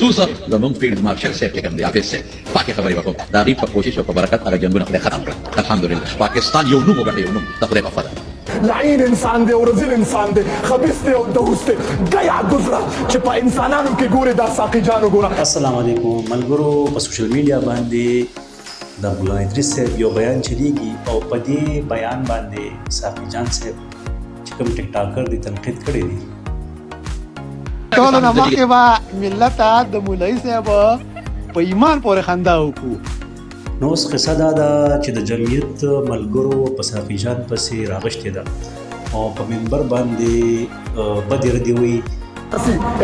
خصوصا زموږ فیلډ مارشل صاحب چې کوم دی حافظ صاحب پاکې خبرې وکړو د هغې په کوشش او په برکت هغه جنګونه خدای ختم کړل الحمدلله پاکستان یو نوم وګټه یو نوم د خدای په فضل لعین انسان دی او رزیل انسان دی خبیث دی او دهوس دی ګیا ګزره چې په انسانانو کې ګوري دا ساقي جان وګوره. السلام علیکم ملګرو. په سوشل میډیا باندې د مولانا ادریس صاحب یو بیان چلیږي او په دې بیان باندې ساقي جان صاحب چې کوم ټیک ټاکر دی تنقید کړی دی. ټول نه مخکې به ملت د مولوي صاحب په ایمان پورې خندا وکړو. نو اوس قصه دا ده چې د جمعیت ملګرو په ساقي جان پسې راغشتې ده او په منبر باندې بدې ردې وایي.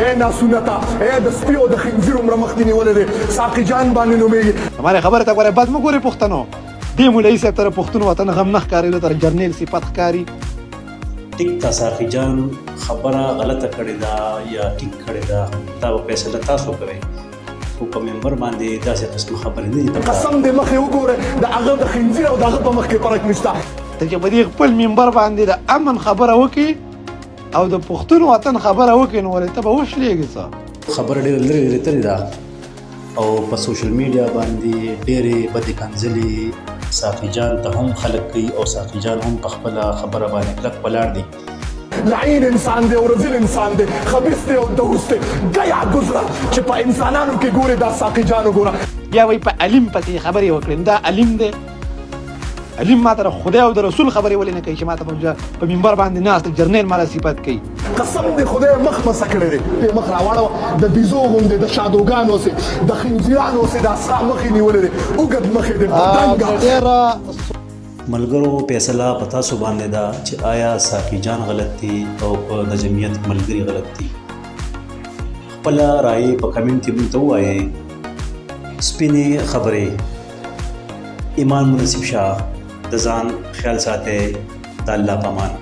اے ناسونتا اے د سپیو د خنزیر عمر مخ دی نیولې دی ساقي جان باندې نومېږي. هماره خبره ته ګوره بد مو ګورې پښتنو دې مولوي صاحب تر پښتون وطن غم نه ښکارېدو تر جرنیل صفت ښکاري. ټیک تا ساقي جان خبره غلطه کړې ده یا ټیک کړې ده دا به فیصله تاسو کوئ خو په منبر باندې داسې قسم خبرې نه دي. قسم دې مخې وګوره د هغه د خنزیر او د هغه په مخ کې فرق نشته. ته چې په دې خپل منبر باندې د امن خبره وکړي او د پښتون وطن خبره وکړي نو ولې ته به وشلېږي څه خبره ډېره لرې تللې ده او په سوشل میډیا باندې ډېرې بدې کنځلې ساقي جان ته هم خلک کوي او ساقي جان هم په خپله خبره باندې کلک ولاړ دی. لعین انسان دی او رزیل انسان دی خبیث دی او دهوس دی ګیا ګزره چې په انسانانو کې ګوري دا ساقي جان وګوره. بیا وایي په علم پسې خبرې وکړې دا علم دی. علم ما ته د خدای او د رسول خبرې ولې نه کوي چې ما ته په منبر باندې ناست جرنیل مالا صفت کوي. قسم دې خدای مخ مسه کړی دی دې مخ راواړوه د بیزو غوندې د شادوګانو سې د خنزیرانو سې د اسرا مخې نیولې دی اوږد مخې دی بدنګه. ملګرو فیصله په تاسو باندې ده چې آیا ساقي جان غلط دي او په د جمعیت ملګري غلط دي. خپله رایې په کمنټ کې موږ ته ووایئ. سپینې خبرې ایمان منصف شاه د ځان خیال ساتئ د الله په امان.